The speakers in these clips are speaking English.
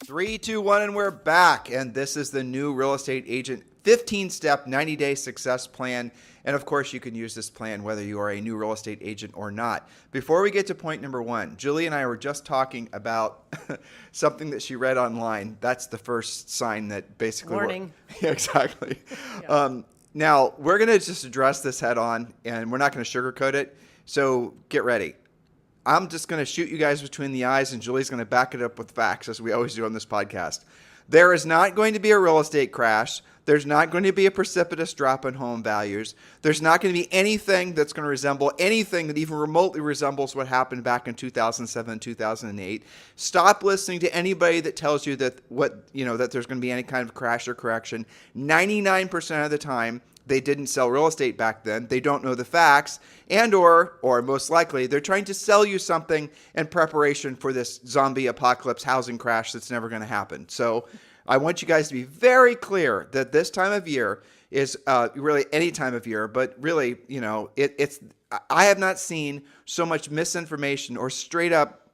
3, 2, 1, and we're back. And this is the new real estate agent 15-step 90-day success plan. And of course, you can use this plan whether you are a new real estate agent or not. Before we get to point number 1, Julie and I were just talking about something that she read online. That's the first sign that basically... Warning. Yeah, exactly. Yeah. Now, we're going to just address this head on, and we're not going to sugarcoat it. So get ready. I'm just going to shoot you guys between the eyes, and Julie's going to back it up with facts, as we always do on this podcast. There is not going to be a real estate crash. There's not going to be a precipitous drop in home values. There's not going to be anything that's going to resemble anything that even remotely resembles what happened back in 2007, 2008. Stop listening to anybody that tells you that that there's going to be any kind of crash or correction. 99% of the time, they didn't sell real estate back then. They don't know the facts, and or most likely, they're trying to sell you something in preparation for this zombie apocalypse housing crash that's never going to happen. So I want you guys to be very clear that this time of year is really any time of year, but really, I have not seen so much misinformation or straight up,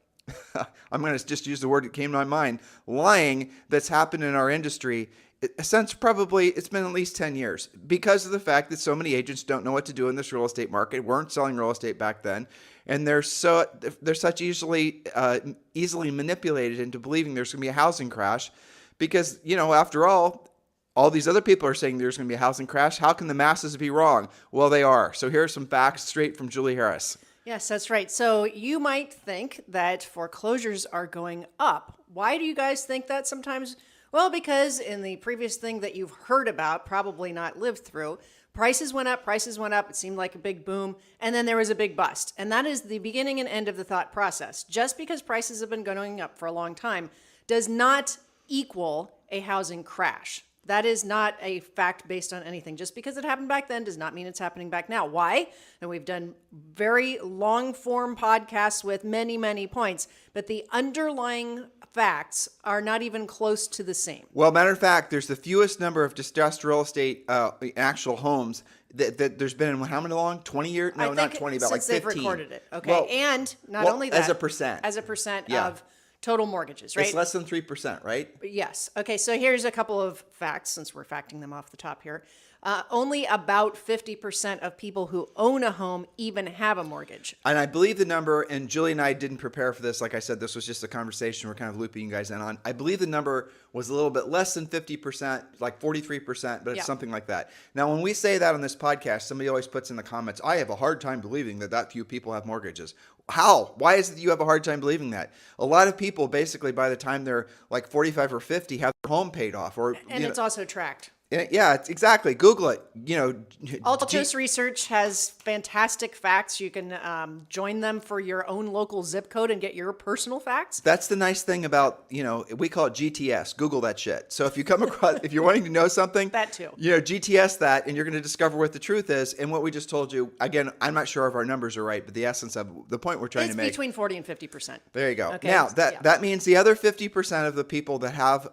I'm going to just use the word that came to my mind, lying that's happened in our industry since probably it's been at least 10 years because of the fact that so many agents don't know what to do in this real estate market, weren't selling real estate back then, and they're such easily manipulated into believing there's going to be a housing crash because, after all these other people are saying there's going to be a housing crash. How can the masses be wrong? Well, they are. So here are some facts straight from Julie Harris. Yes, that's right. So you might think that foreclosures are going up. Why do you guys think that sometimes? Well, because in the previous thing that you've heard about, probably not lived through, prices went up. It seemed like a big boom, and then there was a big bust. And that is the beginning and end of the thought process. Just because prices have been going up for a long time does not equal a housing crash. That is not a fact based on anything. Just because it happened back then does not mean it's happening back now. Why? And we've done very long form podcasts with many, many points, but the underlying facts are not even close to the same. Well, matter of fact, there's the fewest number of distressed real estate actual homes that there's been in how many long? 20 years? No, not 20, but like 15. Since they've recorded it. Okay. Well, and not only that. As a percent. Of total mortgages, right? It's less than 3%, right? Yes. Okay, so here's a couple of facts, since we're facting them off the top here. Only about 50% of people who own a home even have a mortgage. And I believe the number, and Julie and I didn't prepare for this. Like I said, this was just a conversation we're kind of looping you guys in on. I believe the number was a little bit less than 50%, like 43%, but it's something like that. Now, when we say that on this podcast, somebody always puts in the comments, I have a hard time believing that few people have mortgages. How? Why is it that you have a hard time believing that? A lot of people, basically, by the time they're like 45 or 50, have their home paid off. And it's also tracked. Yeah, exactly. Google it. Altos Research has fantastic facts. You can join them for your own local zip code and get your personal facts. That's the nice thing about, we call it GTS. Google that shit. So if you come across, if you're wanting to know something, that too. GTS that, and you're going to discover what the truth is. And what we just told you, again, I'm not sure if our numbers are right, but the essence of the point we're trying to make. It's between 40 and 50%. There you go. Okay. Now, that means the other 50% of the people that have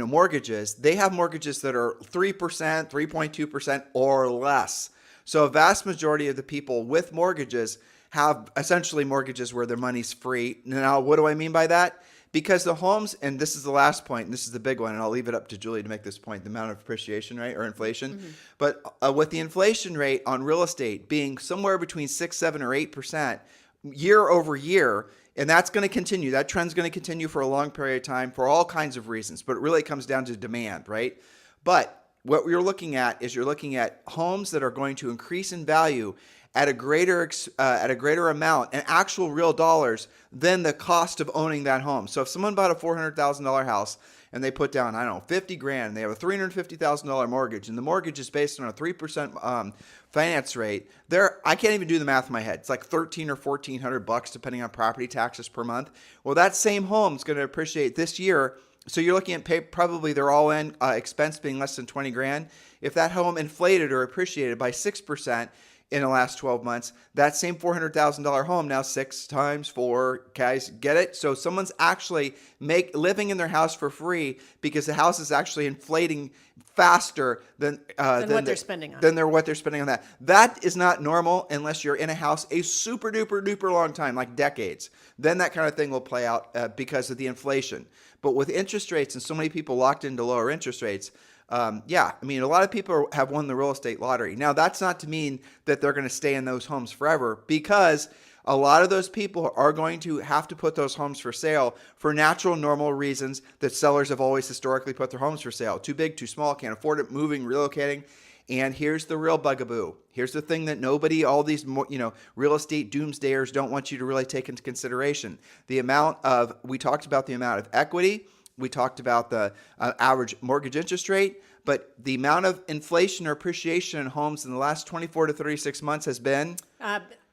mortgages, they have mortgages that are 3%, 3.2% or less. So a vast majority of the people with mortgages have essentially mortgages where their money's free. Now, what do I mean by that? Because the homes, and this is the last point, and this is the big one, and I'll leave it up to Julie to make this point, the amount of appreciation rate or inflation. Mm-hmm. But with the inflation rate on real estate being somewhere between 6, 7, or 8% year over year, and that's going to continue. That trend's going to continue for a long period of time for all kinds of reasons, but it really comes down to demand, right? But what you're looking at is you're looking at homes that are going to increase in value at a greater amount in actual real dollars than the cost of owning that home. So if someone bought a $400,000 house and they put down, $50,000, and they have a $350,000 mortgage, and the mortgage is based on a 3% finance rate, I can't even do the math in my head. It's like $1,300 or $1,400 depending on property taxes per month. Well, that same home is going to appreciate this year. So you're looking at probably their all-in expense being less than $20,000. If that home inflated or appreciated by 6%, in the last 12 months. That same $400,000 home now 6 times 4. Guys, get it? So someone's actually living in their house for free because the house is actually inflating faster than what they're spending on. What they're spending on that. That is not normal unless you're in a house a super duper long time, like decades. Then that kind of thing will play out because of the inflation. But with interest rates and so many people locked into lower interest rates, a lot of people have won the real estate lottery. Now, that's not to mean that they're going to stay in those homes forever, because a lot of those people are going to have to put those homes for sale for natural, normal reasons that sellers have always historically put their homes for sale. Too big, too small, can't afford it, moving, relocating. And here's the real bugaboo. Here's the thing that all these real estate doomsdayers don't want you to really take into consideration. We talked about the amount of equity. We talked about the average mortgage interest rate, but the amount of inflation or appreciation in homes in the last 24 to 36 months has been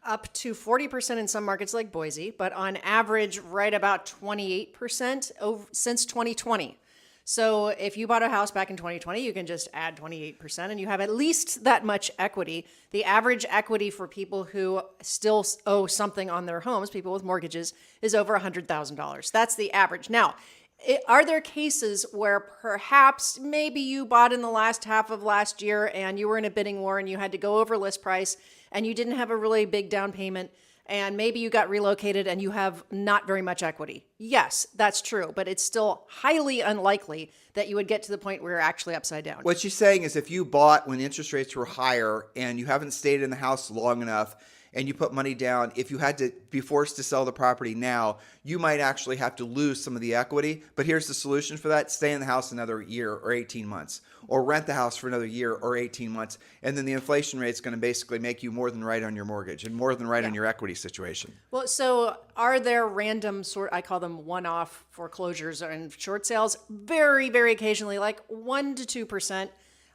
up to 40% in some markets like Boise, but on average, right about 28% since 2020. So if you bought a house back in 2020, you can just add 28% and you have at least that much equity. The average equity for people who still owe something on their homes, people with mortgages, is over $100,000. That's the average. Now, are there cases where perhaps maybe you bought in the last half of last year and you were in a bidding war and you had to go over list price and you didn't have a really big down payment and maybe you got relocated and you have not very much equity? Yes, that's true, but it's still highly unlikely that you would get to the point where you're actually upside down. What she's saying is if you bought when interest rates were higher and you haven't stayed in the house long enough and you put money down, if you had to be forced to sell the property now, you might actually have to lose some of the equity. But here's the solution for that. Stay in the house another year or 18 months, or rent the house for another year or 18 months. And then the inflation rate is going to basically make you more than right on your mortgage and more than right on your equity situation. Well, so are there random I call them one-off foreclosures and short sales? Very, very occasionally, like 1 to 2%.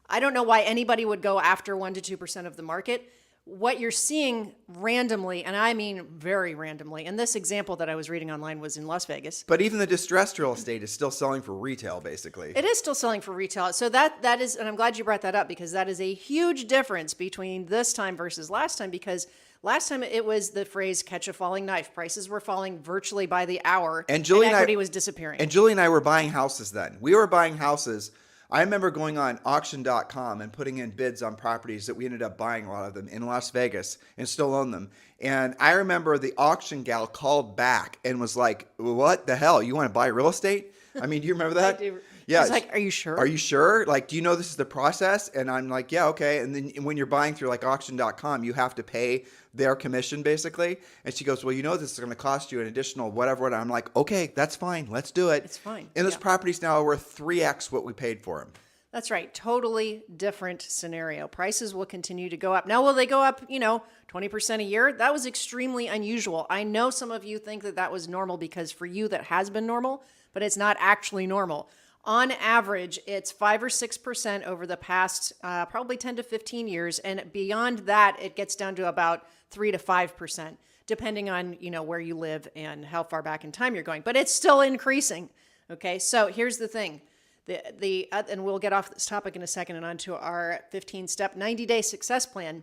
I don't know why anybody would go after 1 to 2% of the market. What you're seeing randomly, and I mean very randomly, and this example that I was reading online was in Las Vegas. But even the distressed real estate is still selling for retail, basically. It is still selling for retail. So that is, and I'm glad you brought that up, because that is a huge difference between this time versus last time, because last time it was the phrase catch a falling knife. Prices were falling virtually by the hour, and equity was disappearing. And Julie and I were buying houses then. We were buying houses. I remember going on auction.com and putting in bids on properties that we ended up buying, a lot of them in Las Vegas, and still own them. And I remember the auction gal called back and was like, "What the hell? You want to buy real estate?" I mean, do you remember that? I do. Yeah. She's like, "Are you sure? Are you sure? Like, do you know this is the process?" And I'm like, "Yeah, okay." And then when you're buying through like auction.com, you have to pay their commission basically. And she goes, "Well, you know this is going to cost you an additional whatever." And I'm like, "Okay, that's fine. Let's do it." It's fine. And those properties now are worth 3x what we paid for them. That's right. Totally different scenario. Prices will continue to go up. Now, will they go up, 20% a year? That was extremely unusual. I know some of you think that that was normal because for you that has been normal, but it's not actually normal. On average, it's 5 or 6% over the past probably 10 to 15 years. And beyond that, it gets down to about 3 to 5%, depending on, where you live and how far back in time you're going. But it's still increasing. Okay, so here's the thing. And we'll get off this topic in a second and onto our 15-step 90-day success plan.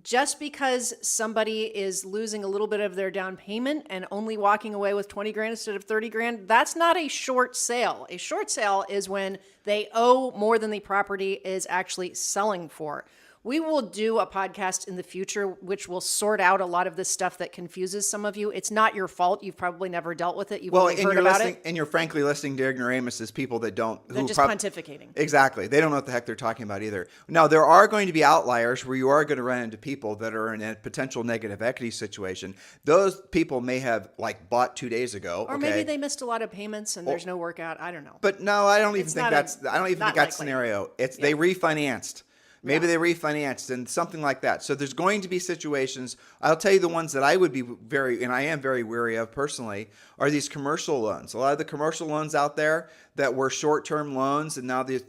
Just because somebody is losing a little bit of their down payment and only walking away with 20 grand instead of 30 grand, that's not a short sale. A short sale is when they owe more than the property is actually selling for. We will do a podcast in the future which will sort out a lot of this stuff that confuses some of you. It's not your fault. You've probably never dealt with it. You've only heard about it. And you're frankly listening to ignoramuses, people that don't. They're just pontificating. Exactly. They don't know what the heck they're talking about either. Now, there are going to be outliers where you are going to run into people that are in a potential negative equity situation. Those people may have bought 2 days ago. Or maybe they missed a lot of payments and there's no workout. I don't know. But no, I don't even think that scenario. They refinanced. Maybe they refinanced and something like that. So there's going to be situations. I'll tell you the ones that I would be I am very wary of personally, are these commercial loans. A lot of the commercial loans out there that were short-term loans, and now the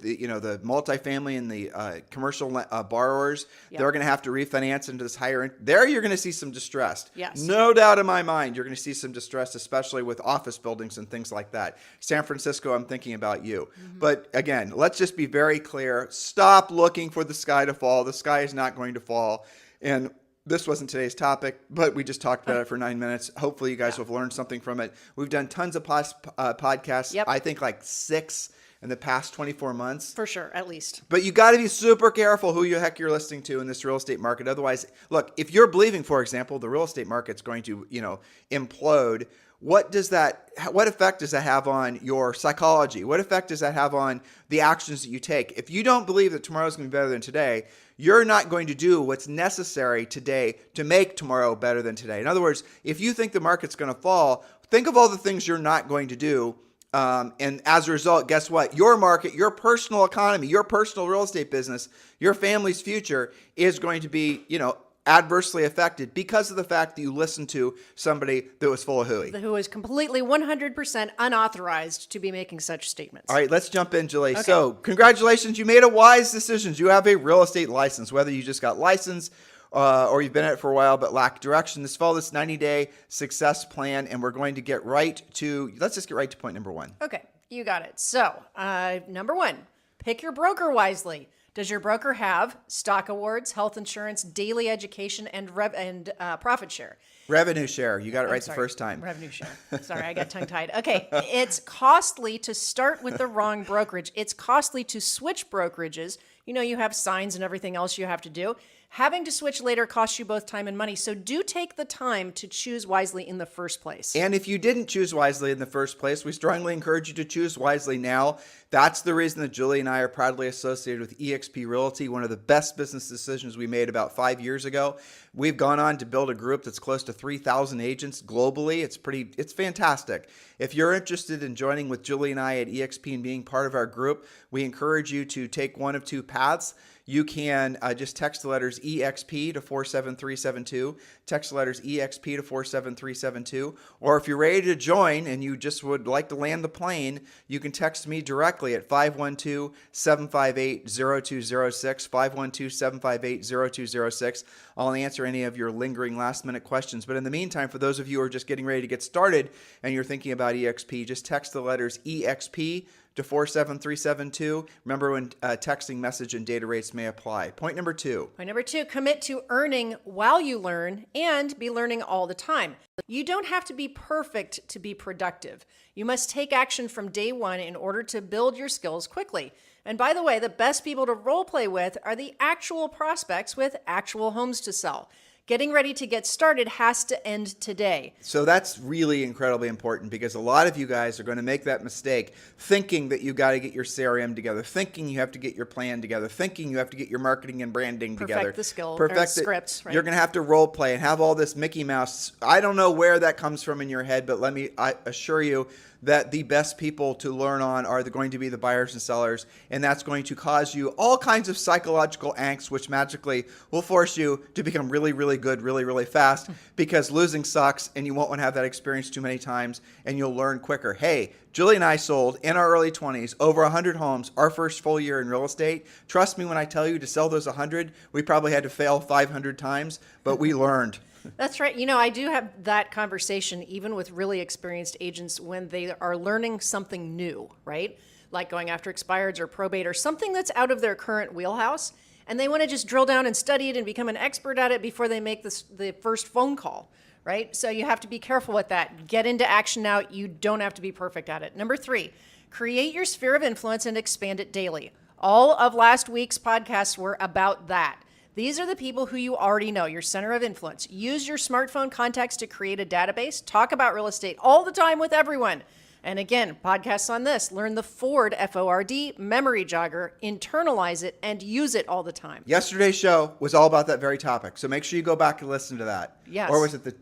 multifamily and the commercial borrowers, they're going to have to refinance into this higher. There, you're going to see some distress. Yes. No doubt in my mind, you're going to see some distress, especially with office buildings and things like that. San Francisco, I'm thinking about you. Mm-hmm. But again, let's just be very clear. Stop looking for the sky to fall. The sky is not going to fall. And this wasn't today's topic, but we just talked about it for 9 minutes. Hopefully you guys have learned something from it. We've done tons of podcasts. Yep. I think like 6 in the past 24 months. For sure, at least. But you got to be super careful who the heck you're listening to in this real estate market. Otherwise, look, if you're believing, for example, the real estate market's going to, implode, what effect does that have on your psychology? What effect does that have on the actions that you take? If you don't believe that tomorrow's going to be better than today, you're not going to do what's necessary today to make tomorrow better than today. In other words, if you think the market's going to fall, think of all the things you're not going to do. And as a result, guess what? Your market, your personal economy, your personal real estate business, your family's future is going to be, adversely affected because of the fact that you listened to somebody that was full of hooey. Who is completely 100% unauthorized to be making such statements. All right, let's jump in, Julie. Okay. So congratulations. You made a wise decision. You have a real estate license, whether you just got licensed or you've been at it for a while but lack direction. Let's follow this 90-day success plan, and we're going to let's just get right to point number 1. Okay, you got it. So, number 1, pick your broker wisely. Does your broker have stock awards, health insurance, daily education, and profit share? Revenue share. You got it right the first time. Revenue share. Sorry, I got tongue-tied. Okay, it's costly to start with the wrong brokerage. It's costly to switch brokerages. You have signs and everything else you have to do. Having to switch later costs you both time and money. So do take the time to choose wisely in the first place. And if you didn't choose wisely in the first place, we strongly encourage you to choose wisely now. That's the reason that Julie and I are proudly associated with eXp Realty, one of the best business decisions we made about 5 years ago. We've gone on to build a group that's close to 3,000 agents globally. It's fantastic. If you're interested in joining with Julie and I at eXp and being part of our group, we encourage you to take one of 2 paths. You can just text the letters EXP to 47372, text the letters EXP to 47372, or if you're ready to join and you just would like to land the plane, you can text me directly at 512-758-0206, 512-758-0206. I'll answer any of your lingering last-minute questions. But in the meantime, for those of you who are just getting ready to get started and you're thinking about EXP, just text the letters EXP to 47372. Remember, when texting message and data rates may apply. Point number 2. Point number 2, commit to earning while you learn and be learning all the time. You don't have to be perfect to be productive. You must take action from day one in order to build your skills quickly. And by the way, the best people to role play with are the actual prospects with actual homes to sell. Getting ready to get started has to end today. So that's really incredibly important, because a lot of you guys are going to make that mistake thinking that you got to get your CRM together, thinking you have to get your plan together, thinking you have to get your marketing and branding together. Perfect the skill, Perfect or scripts, right? You're going to have to role play and have all this Mickey Mouse. I don't know where that comes from in your head, but I assure you that the best people to learn on are going to be the buyers and sellers, and that's going to cause you all kinds of psychological angst, which magically will force you to become really, really good, really, really fast, because losing sucks, and you won't want to have that experience too many times, and you'll learn quicker. Hey, Julie and I sold in our early 20s over 100 homes our first full year in real estate. Trust me when I tell you, to sell those 100, we probably had to fail 500 times, but we learned. That's right. I do have that conversation even with really experienced agents when they are learning something new, right? Like going after expireds or probate or something that's out of their current wheelhouse. And they want to just drill down and study it and become an expert at it before they make the first phone call, right? So you have to be careful with that. Get into action now. You don't have to be perfect at it. Number 3, create your sphere of influence and expand it daily. All of last week's podcasts were about that. These are the people who you already know, your center of influence. Use your smartphone contacts to create a database. Talk about real estate all the time with everyone. And again, podcasts on this. Learn the Ford, F-O-R-D, memory jogger, internalize it, and use it all the time. Yesterday's show was all about that very topic, so make sure you go back and listen to that. Yes. Or was it the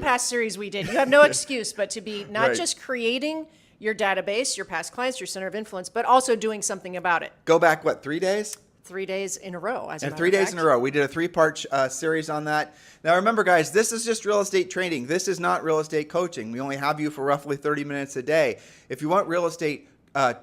past series we did? You have no excuse but to be not Right. just creating your database, your past clients, your center of influence, but also doing something about it. Go back, 3 days? 3 days in a row. And 3 days in a row. We did a 3-part series on that. Now remember, guys, this is just real estate training. This is not real estate coaching. We only have you for roughly 30 minutes a day. If you want real estate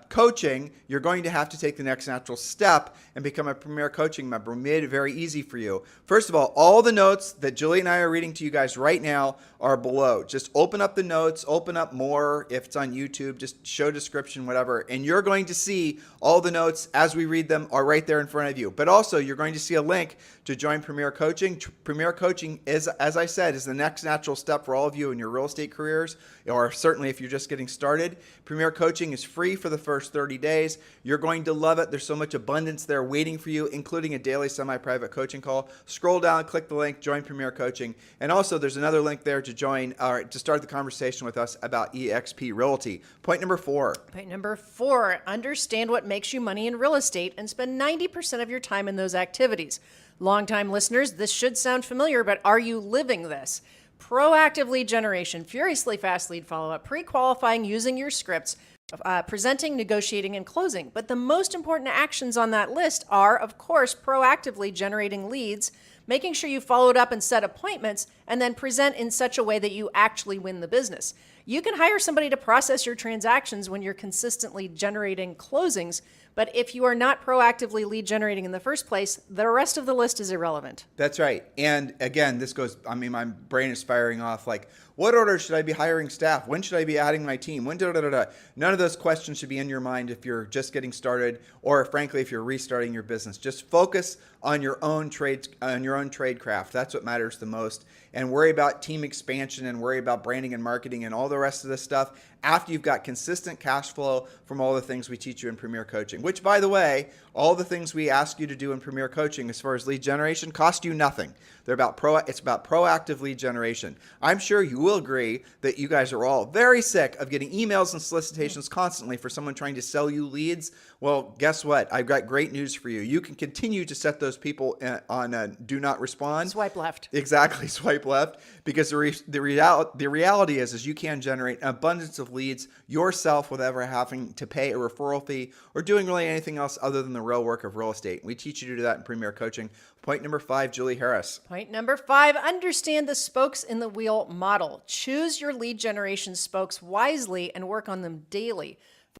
coaching, you're going to have to take the next natural step and become a Premier Coaching member. We made it very easy for you. First of all the notes that Julie and I are reading to you guys right now are below. Just open up the notes, open up more. If it's on YouTube, just show description, whatever. And you're going to see all the notes as we read them are right there in front of you. But also you're going to see a link to join Premier Coaching. Premier Coaching is, as I said, is the next natural step for all of you in your real estate careers, or certainly if you're just getting started. Premier Coaching is free for the first 30 days. You're going to love it. There's so much abundance there waiting for you, including a daily semi-private coaching call. Scroll down, click the link, join Premier Coaching. And also there's another link there to join or to start the conversation with us about eXp Realty. Point number 4. Point number 4, understand what makes you money in real estate and spend 90% of your time in those activities. Longtime listeners, this should sound familiar, but are you living this? Proactive lead generation, furiously fast lead follow-up, pre-qualifying using your scripts, presenting, negotiating, and closing. But the most important actions on that list are, of course, proactively generating leads, making sure you followed up and set appointments, and then present in such a way that you actually win the business. You can hire somebody to process your transactions when you're consistently generating closings, but if you are not proactively lead generating in the first place, the rest of the list is irrelevant. That's right. And again, this goes, my brain is firing off like, what order should I be hiring staff? When should I be adding my team? When None of those questions should be in your mind if you're just getting started, or frankly, if you're restarting your business. Just focus on your own trade craft. That's what matters the most. And worry about team expansion and worry about branding and marketing and all the rest of this stuff after you've got consistent cash flow from all the things we teach you in Premier Coaching, which, by the way, all the things we ask you to do in Premier Coaching as far as lead generation cost you nothing. It's about proactive lead generation. I'm sure you will agree that you guys are all very sick of getting emails and solicitations constantly for someone trying to sell you leads. Well, guess what? I've got great news for you. You can continue to set those people on do not respond. Swipe left. Exactly, swipe left. Because the reality is you can generate an abundance of leads yourself without ever having to pay a referral fee or doing really anything else other than the real work of real estate. We teach you to do that in Premier Coaching. Point number 5, Julie Harris. Point number 5, understand the spokes in the wheel model. Choose your lead generation spokes wisely and work on them daily.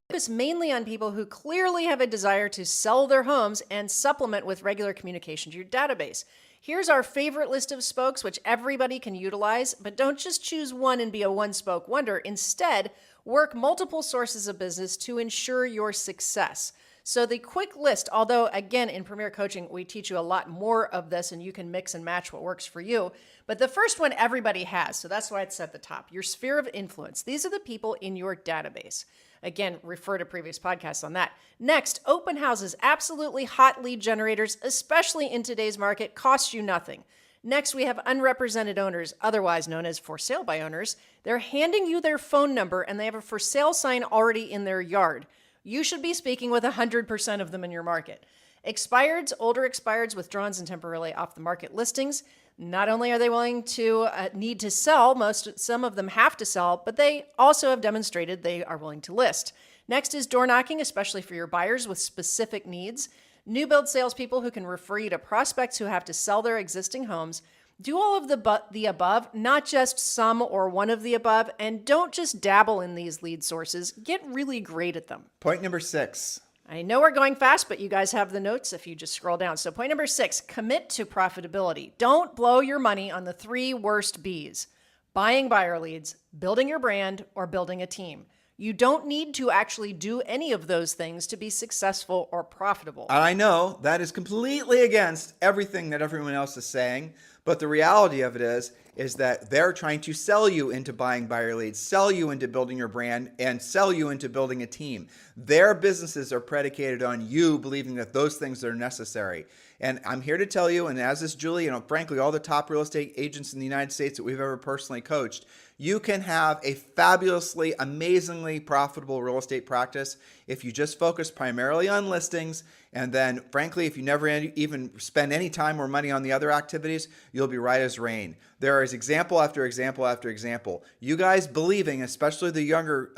Focus mainly on people who clearly have a desire to sell their homes and supplement with regular communication to your database. Here's our favorite list of spokes, which everybody can utilize, but don't just choose one and be a one-spoke wonder. Instead, work multiple sources of business to ensure your success. So the quick list, although again, in Premier Coaching, we teach you a lot more of this and you can mix and match what works for you. But the first one everybody has, so that's why it's at the top. Your sphere of influence. These are the people in your database. Again, refer to previous podcasts on that. Next, open houses, absolutely hot lead generators, especially in today's market, cost you nothing. Next, we have unrepresented owners, otherwise known as for sale by owners. They're handing you their phone number and they have a for sale sign already in their yard. You should be speaking with 100% of them in your market. Expireds, older expireds, withdrawns, and temporarily off the market listings. Not only are they willing to need to sell, some of them have to sell, but they also have demonstrated they are willing to list. Next is door knocking, especially for your buyers with specific needs. New build salespeople who can refer you to prospects who have to sell their existing homes. Do all of the above, not just some or one of the above, and don't just dabble in these lead sources. Get really great at them. Point number 6. I know we're going fast, but you guys have the notes if you just scroll down. So point number 6, commit to profitability. Don't blow your money on the 3 worst Bs: buying buyer leads, building your brand, or building a team. You don't need to actually do any of those things to be successful or profitable. I know that is completely against everything that everyone else is saying, but the reality of it is that they're trying to sell you into buying buyer leads, sell you into building your brand, and sell you into building a team. Their businesses are predicated on you believing that those things are necessary. And I'm here to tell you, and as is Julie, frankly, all the top real estate agents in the United States that we've ever personally coached, you can have a fabulously, amazingly profitable real estate practice if you just focus primarily on listings And then, frankly, if you never even spend any time or money on the other activities, you'll be right as rain. There is example after example after example. You guys believing, especially the younger,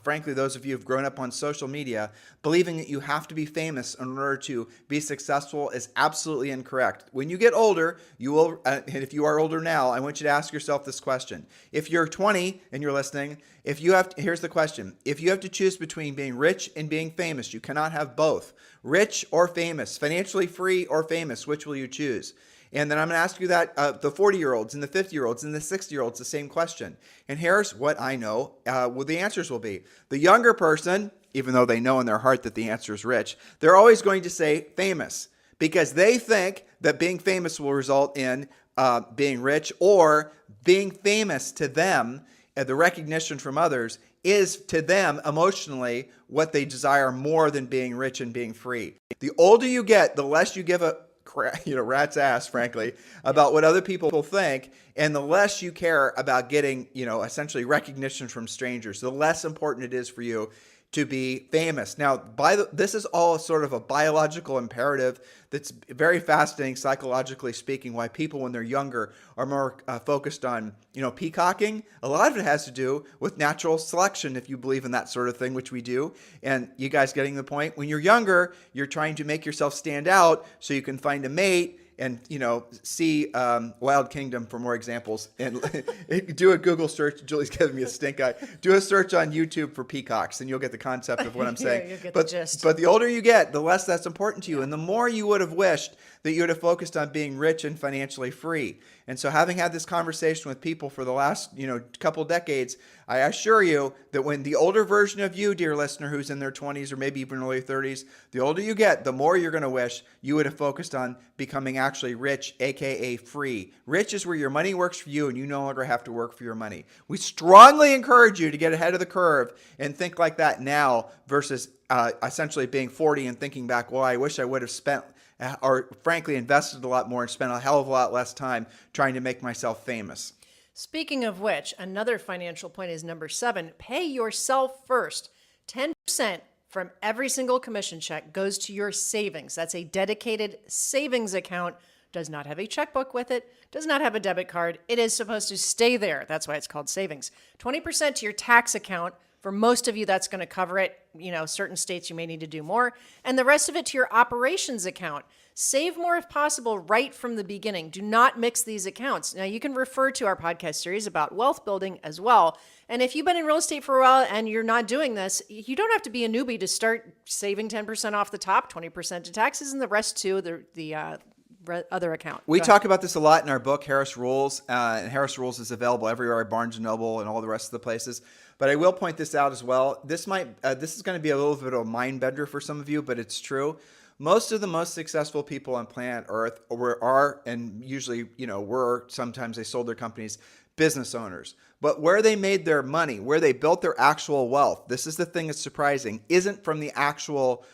frankly, those of you who've grown up on social media, believing that you have to be famous in order to be successful is absolutely incorrect. When you get older, you will, and if you are older now, I want you to ask yourself this question. If you're 20 and you're listening, here's the question. If you have to choose between being rich and being famous, you cannot have both. Rich or famous, financially free or famous, which will you choose? And then I'm going to ask you that the 40-year-olds and the 50-year-olds and the 60-year-olds, the same question. And here's what I know what the answers will be. The younger person, even though they know in their heart that the answer is rich, they're always going to say famous because they think that being famous will result in being rich, or being famous to them, the recognition from others, is to them emotionally what they desire more than being rich and being free. The older you get, the less you give a rat's ass, frankly, about what other people think, and the less you care about getting, essentially recognition from strangers, the less important it is for you to be famous. Now, this is all sort of a biological imperative that's very fascinating, psychologically speaking, why people when they're younger are more focused on, peacocking. A lot of it has to do with natural selection, if you believe in that sort of thing, which we do. And you guys getting the point? When you're younger, you're trying to make yourself stand out so you can find a mate and, see Wild Kingdom for more examples. And do a Google search. Julie's giving me a stink eye. Do a search on YouTube for peacocks, and you'll get the concept of what I'm saying. You'll get the gist. But the older you get, the less that's important to you. And the more you would have wished that you would have focused on being rich and financially free. And so having had this conversation with people for the last, couple decades, I assure you that when the older version of you, dear listener, who's in their 20s or maybe even early 30s, the older you get, the more you're going to wish you would have focused on becoming actually rich, aka free. Rich is where your money works for you and you no longer have to work for your money. We strongly encourage you to get ahead of the curve and think like that now versus essentially being 40 and thinking back, well, I wish I would have spent or frankly invested a lot more and spent a hell of a lot less time trying to make myself famous. Speaking of which, another financial point is number 7. Pay yourself first. 10% from every single commission check goes to your savings. That's a dedicated savings account. Does not have a checkbook with it. Does not have a debit card. It is supposed to stay there. That's why it's called savings. 20% to your tax account. For most of you, that's going to cover it. Certain states you may need to do more. And the rest of it to your operations account. Save more if possible right from the beginning. Do not mix these accounts. Now, you can refer to our podcast series about wealth building as well. And if you've been in real estate for a while and you're not doing this, you don't have to be a newbie to start saving 10% off the top, 20% to taxes, and the rest to the other account. We talk about this a lot in our book, Harris Rules. And Harris Rules is available everywhere, Barnes & Noble and all the rest of the places. But I will point this out as well. This is going to be a little bit of a mind bender for some of you, but it's true. Most of the most successful people on planet Earth are, and usually, were, sometimes they sold their companies, business owners. But where they made their money, where they built their actual wealth, this is the thing that's surprising, isn't from the actual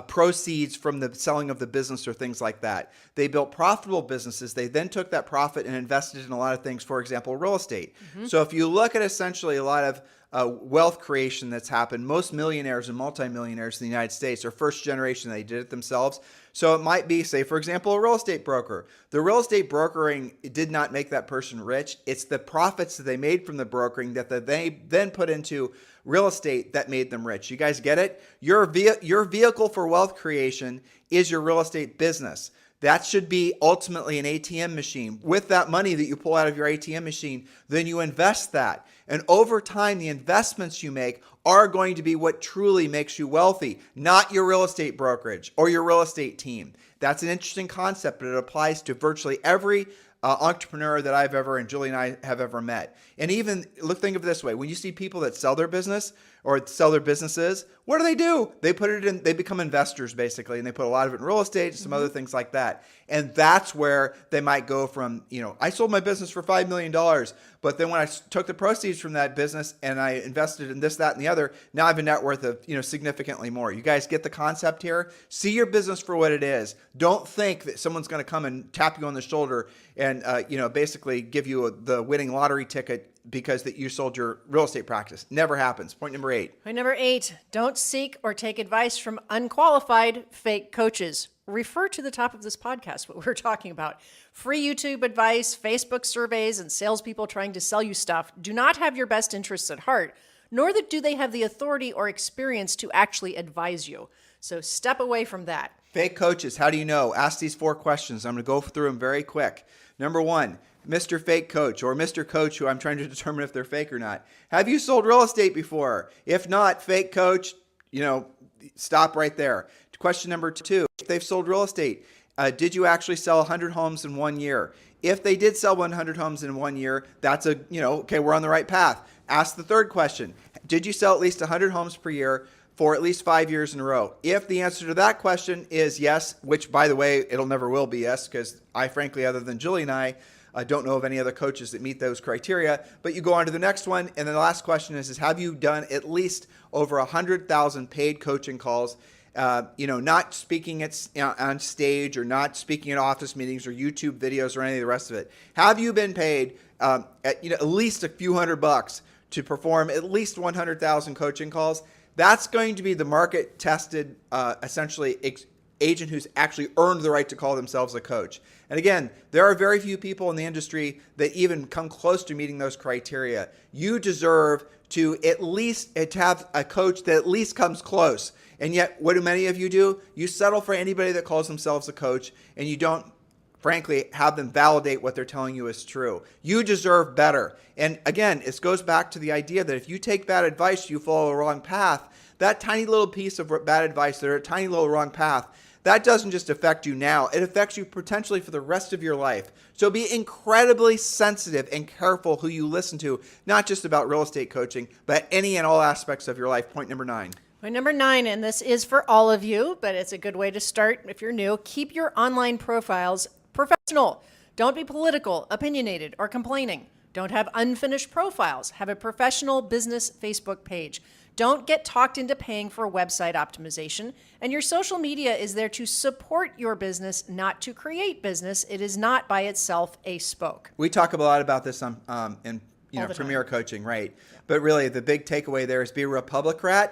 proceeds from the selling of the business or things like that. They built profitable businesses. They then took that profit and invested in a lot of things, for example, real estate. Mm-hmm. So if you look at essentially a lot of wealth creation that's happened, most millionaires and multimillionaires in the United States are first generation. They did it themselves. So it might be, say, for example, a real estate broker. The real estate brokering did not make that person rich. It's the profits that they made from the brokering that they then put into real estate that made them rich. You guys get it? Your vehicle for wealth creation is your real estate business. That should be ultimately an ATM machine. With that money that you pull out of your ATM machine, then you invest that. And over time, the investments you make are going to be what truly makes you wealthy, not your real estate brokerage or your real estate team. That's an interesting concept, but it applies to virtually every entrepreneur that I've ever, and Julie and I have ever met. And even, think of it this way, when you see people that sell their business or sell their businesses, what do? They put it in, they become investors basically, and they put a lot of it in real estate, some other things like that. And that's where they might go from, I sold my business for $5 million, but then when I took the proceeds from that business and I invested in this, that, and the other, now I have a net worth of, significantly more. You guys get the concept here? See your business for what it is. Don't think that someone's going to come and tap you on the shoulder and, basically give you the winning lottery ticket because that you sold your real estate practice. Never happens. Point number 8. Point number 8, don't seek or take advice from unqualified fake coaches. Refer to the top of this podcast, what we're talking about. Free YouTube advice, Facebook surveys, and salespeople trying to sell you stuff do not have your best interests at heart, nor do they have the authority or experience to actually advise you. So step away from that. Fake coaches, how do you know? Ask these 4 questions. I'm going to go through them very quick. Number 1, Mr. Fake Coach or Mr. Coach, who I'm trying to determine if they're fake or not. Have you sold real estate before? If not, fake coach, stop right there. Question number 2, if they've sold real estate, did you actually sell 100 homes in 1 year? If they did sell 100 homes in 1 year, that's okay, we're on the right path. Ask the 3rd question. Did you sell at least 100 homes per year for at least 5 years in a row? If the answer to that question is yes, which by the way, it'll never will be yes, because I frankly, other than Julie and I don't know of any other coaches that meet those criteria, but you go on to the next one. And then the last question is have you done at least over 100,000 paid coaching calls? Not speaking on stage or not speaking at office meetings or YouTube videos or any of the rest of it. Have you been paid at least a few $100 to perform at least 100,000 coaching calls? That's going to be the market tested, essentially agent who's actually earned the right to call themselves a coach. And again, there are very few people in the industry that even come close to meeting those criteria. You deserve to at least have a coach that at least comes close. And yet, what do many of you do? You settle for anybody that calls themselves a coach, and you don't, frankly, have them validate what they're telling you is true. You deserve better. And again, it goes back to the idea that if you take bad advice, you follow the wrong path. That tiny little piece of bad advice, that are a tiny little wrong path, that doesn't just affect you now, it affects you potentially for the rest of your life. So be incredibly sensitive and careful who you listen to, not just about real estate coaching, but any and all aspects of your life. Point number 9. Point number 9, and this is for all of you, but it's a good way to start if you're new. Keep your online profiles professional. Don't be political, opinionated, or complaining. Don't have unfinished profiles. Have a professional business Facebook page. Don't get talked into paying for website optimization. And your social media is there to support your business, not to create business. It is not by itself a spoke. We talk a lot about this in Premier time. Coaching, right? Yeah. But really, the big takeaway there is be a Republicrat.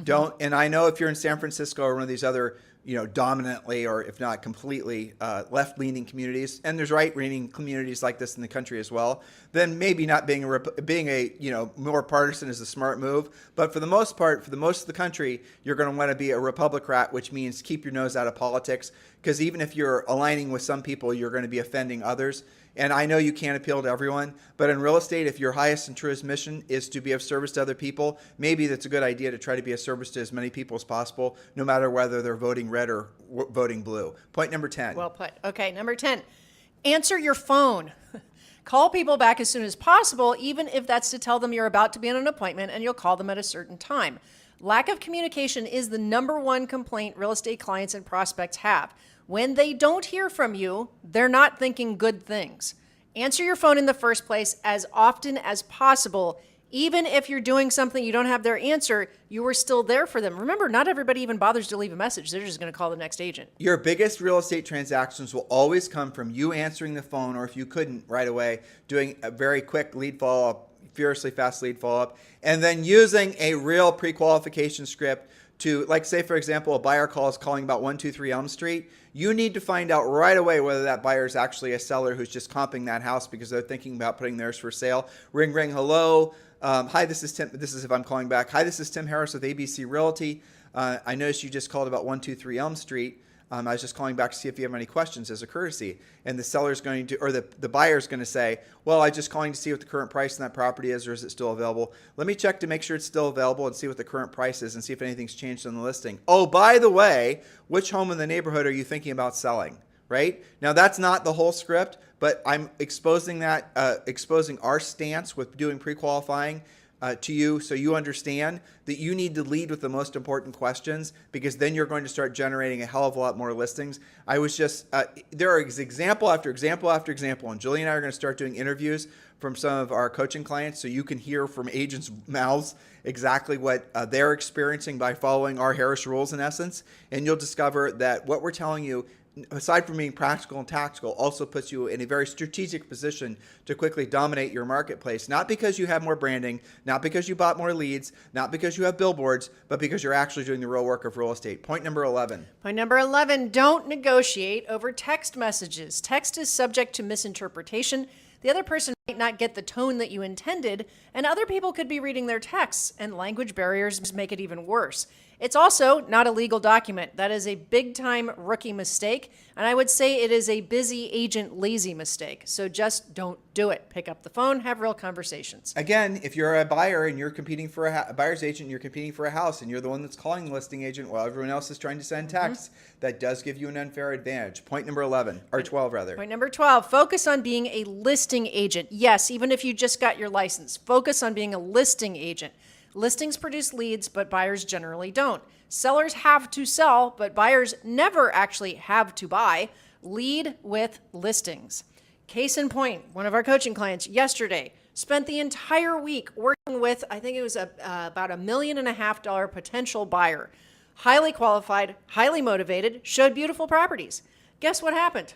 Don't. And I know if you're in San Francisco or one of these other dominantly or if not completely left-leaning communities, and there's right-leaning communities like this in the country as well, then maybe not being a more partisan is a smart move. But for the most part, for the most of the country, you're going to want to be a Republicrat, which means keep your nose out of politics, because even if you're aligning with some people, you're going to be offending others. And I know you can't appeal to everyone, but in real estate, if your highest and truest mission is to be of service to other people, maybe that's a good idea to try to be of service to as many people as possible, no matter whether they're voting red or voting blue. Point number 10. Well put. Okay, number 10. Answer your phone. Call people back as soon as possible, even if that's to tell them you're about to be on an appointment and you'll call them at a certain time. Lack of communication is the number one complaint real estate clients and prospects have. When they don't hear from you, they're not thinking good things. Answer your phone in the first place as often as possible. Even if you're doing something you don't have their answer, you were still there for them. Remember, not everybody even bothers to leave a message. They're just going to call the next agent. Your biggest real estate transactions will always come from you answering the phone, or if you couldn't right away, doing a very quick lead follow-up, furiously fast lead follow-up, and then using a real pre-qualification script to, like, say, for example, a buyer calls calling about 123 Elm Street. You need to find out right away whether that buyer is actually a seller who's just comping that house because they're thinking about putting theirs for sale. Ring, ring, hello. Hi, this is Tim. This is if I'm calling back. Hi, this is Tim Harris with ABC Realty. I noticed you just called about 123 Elm Street. I was just calling back to see if you have any questions as a courtesy. And the seller's going to, or the buyer's going to say, well, I'm just calling to see what the current price on that property is, or is it still available? Let me check to make sure it's still available and see what the current price is and see if anything's changed on the listing. Oh, by the way, which home in the neighborhood are you thinking about selling? Right? Now, that's not the whole script, but I'm exposing our stance with doing pre-qualifying to you, so you understand that you need to lead with the most important questions, because then you're going to start generating a hell of a lot more listings. I was just, there are example after example after example, and Julie and I are going to start doing interviews from some of our coaching clients so you can hear from agents' mouths exactly what they're experiencing by following our Harris rules in essence. And you'll discover that what we're telling you, aside from being practical and tactical, also puts you in a very strategic position to quickly dominate your marketplace. Not because you have more branding, not because you bought more leads, not because you have billboards, but because you're actually doing the real work of real estate. Point number 11. Point number 11, don't negotiate over text messages. Text is subject to misinterpretation. The other person might not get the tone that you intended, and other people could be reading their texts, and language barriers make it even worse. It's also not a legal document. That is a big-time rookie mistake, and I would say it is a busy agent lazy mistake. So just don't do it. Pick up the phone, have real conversations. Again, if you're a buyer and you're competing for a buyer's agent, and you're competing for a house, and you're the one that's calling the listing agent while everyone else is trying to send texts, that does give you an unfair advantage. Point number 11, or 12 rather. Point number 12, focus on being a listing agent. Yes, even if you just got your license, focus on being a listing agent. Listings produce leads, but buyers generally don't. Sellers have to sell, but buyers never actually have to buy. Lead with listings. Case in point, one of our coaching clients yesterday spent the entire week working with, I think it was about $1.5 million potential buyer. Highly qualified, highly motivated, showed beautiful properties. Guess what happened?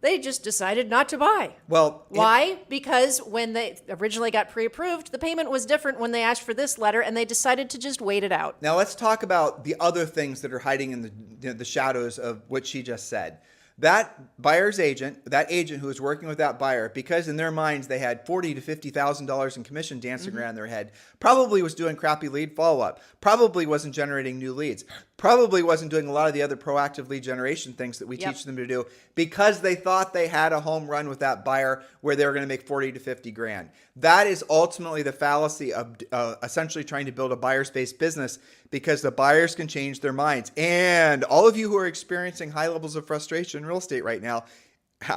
They just decided not to buy. Well, why? Because when they originally got pre-approved, the payment was different when they asked for this letter, and they decided to just wait it out. Now let's talk about the other things that are hiding in the shadows of what she just said. That buyer's agent, that agent who was working with that buyer, because in their minds they had $40,000 to $50,000 in commission dancing around their head, probably was doing crappy lead follow-up, probably wasn't generating new leads, probably wasn't doing a lot of the other proactive lead generation things that we teach them to do, because they thought they had a home run with that buyer where they were going to make 40 to 50 grand. That is ultimately the fallacy of essentially trying to build a buyer's-based business, because the buyers can change their minds. And all of you who are experiencing high levels of frustration in real estate right now,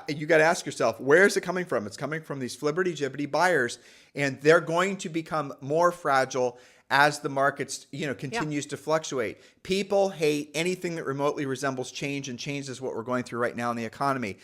you got to ask yourself, where is it coming from? It's coming from these flibberty-gibbety buyers, and they're going to become more fragile as the markets, continues to fluctuate. People hate anything that remotely resembles change, and change is what we're going through right now in the economy.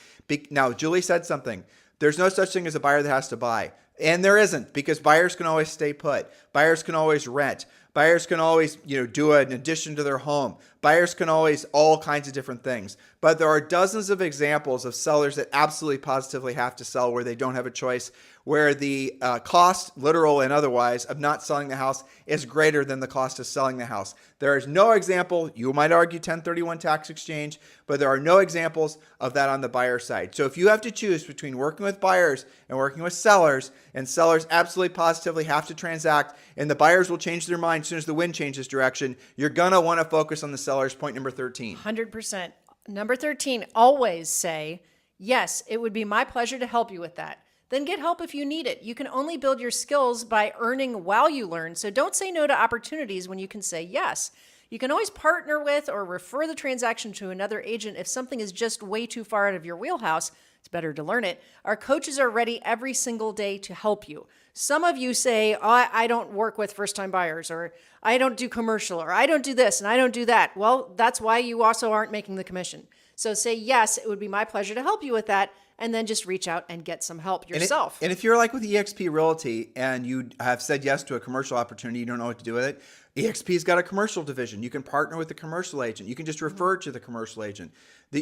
Now, Julie said something. There's no such thing as a buyer that has to buy. And there isn't, because buyers can always stay put. Buyers can always rent. Buyers can always, do an addition to their home. Buyers can always all kinds of different things. But there are dozens of examples of sellers that absolutely positively have to sell where they don't have a choice, where the cost, literal and otherwise, of not selling the house is greater than the cost of selling the house. There is no example, you might argue 1031 tax exchange, but there are no examples of that on the buyer side. So if you have to choose between working with buyers and working with sellers, and sellers absolutely positively have to transact, and the buyers will change their mind as soon as the wind changes direction, you're going to want to focus on the sellers. Point number 13. 100%. Number 13, always say, yes, it would be my pleasure to help you with that. Then get help if you need it. You can only build your skills by earning while you learn, so don't say no to opportunities when you can say yes. You can always partner with or refer the transaction to another agent if something is just way too far out of your wheelhouse. It's better to learn it. Our coaches are ready every single day to help you. Some of you say, I don't work with first-time buyers, or I don't do commercial, or I don't do this and I don't do that. Well, that's why you also aren't making the commission. So say, yes, it would be my pleasure to help you with that, and then just reach out and get some help yourself. And if you're like with eXp Realty and you have said yes to a commercial opportunity, you don't know what to do with it, eXp's got a commercial division. You can partner with the commercial agent. You can just refer to the commercial agent.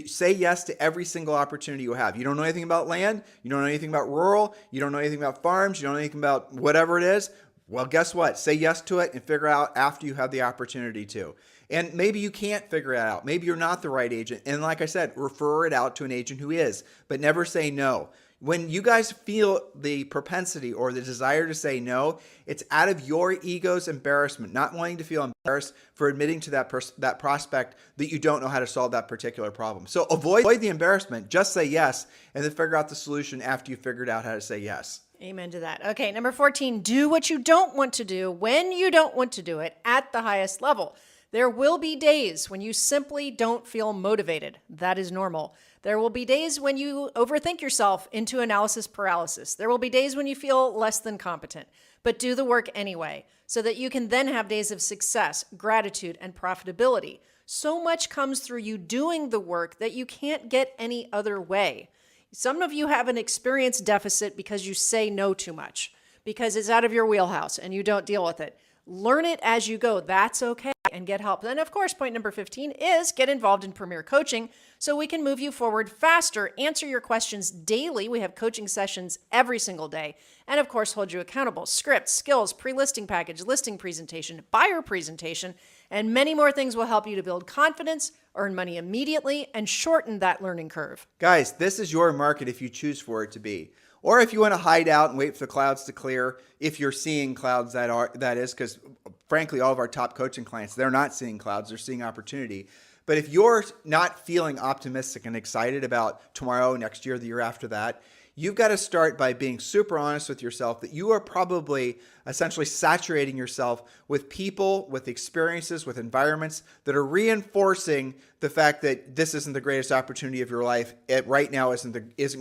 Say yes to every single opportunity you have. You don't know anything about land. You don't know anything about rural. You don't know anything about farms. You don't know anything about whatever it is. Well, guess what? Say yes to it and figure out after you have the opportunity to. And maybe you can't figure it out. Maybe you're not the right agent. And like I said, refer it out to an agent who is, but never say no. When you guys feel the propensity or the desire to say no, it's out of your ego's embarrassment, not wanting to feel embarrassed for admitting to that prospect that you don't know how to solve that particular problem. So avoid the embarrassment, just say yes, and then figure out the solution after you figured out how to say yes. Amen to that. Okay, number 14, do what you don't want to do when you don't want to do it at the highest level. There will be days when you simply don't feel motivated. That is normal. There will be days when you overthink yourself into analysis paralysis. There will be days when you feel less than competent, but do the work anyway, so that you can then have days of success, gratitude, and profitability. So much comes through you doing the work that you can't get any other way. Some of you have an experience deficit because you say no too much, because it's out of your wheelhouse and you don't deal with it. Learn it as you go. That's okay, and get help. And of course, point number 15 is get involved in Premier Coaching so we can move you forward faster, answer your questions daily. We have coaching sessions every single day. And of course, hold you accountable. Script, skills, pre-listing package, listing presentation, buyer presentation, and many more things will help you to build confidence, earn money immediately, and shorten that learning curve. Guys, this is your market if you choose for it to be. Or if you want to hide out and wait for the clouds to clear, if you're seeing clouds, that is, because frankly, all of our top coaching clients, they're not seeing clouds, they're seeing opportunity. But if you're not feeling optimistic and excited about tomorrow, next year, the year after that, you've got to start by being super honest with yourself that you are probably essentially saturating yourself with people, with experiences, with environments that are reinforcing the fact that this isn't the greatest opportunity of your life. It right now isn't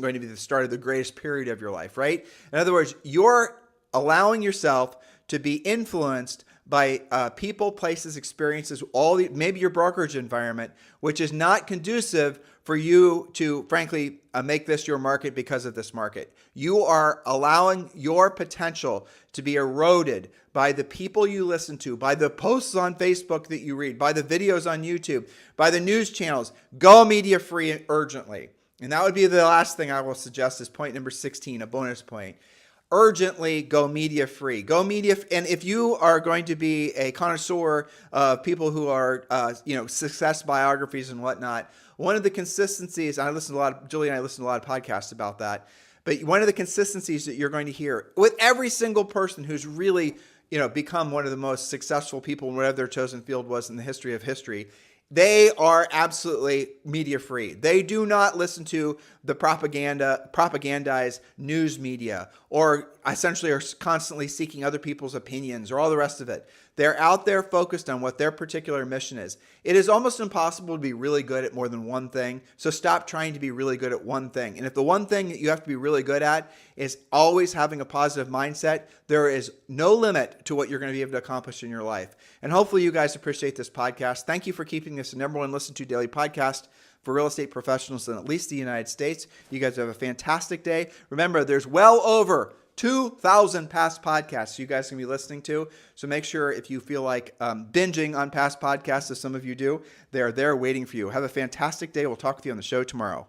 going to be the start of the greatest period of your life, right? In other words, you're allowing yourself to be influenced by people, places, experiences, maybe your brokerage environment, which is not conducive for you to, frankly, make this your market because of this market. You are allowing your potential to be eroded by the people you listen to, by the posts on Facebook that you read, by the videos on YouTube, by the news channels. Go media free urgently. And that would be the last thing I will suggest is point number 16, a bonus point. Urgently go media free. Go media, and if you are going to be a connoisseur of people who are, success biographies and whatnot, one of the consistencies, and Julie and I listen to a lot of podcasts about that, but one of the consistencies that you're going to hear with every single person who's really, become one of the most successful people in whatever their chosen field was in the history of history, they are absolutely media free. They do not listen to the propagandized news media, or essentially are constantly seeking other people's opinions or all the rest of it. They're out there focused on what their particular mission is. It is almost impossible to be really good at more than one thing. So stop trying to be really good at one thing. And if the one thing that you have to be really good at is always having a positive mindset, there is no limit to what you're going to be able to accomplish in your life. And hopefully you guys appreciate this podcast. Thank you for keeping this the number one listened to daily podcast for real estate professionals in at least the United States. You guys have a fantastic day. Remember, there's well over 2,000 past podcasts you guys can be listening to. So make sure if you feel like binging on past podcasts, as some of you do, they're there waiting for you. Have a fantastic day. We'll talk with you on the show tomorrow.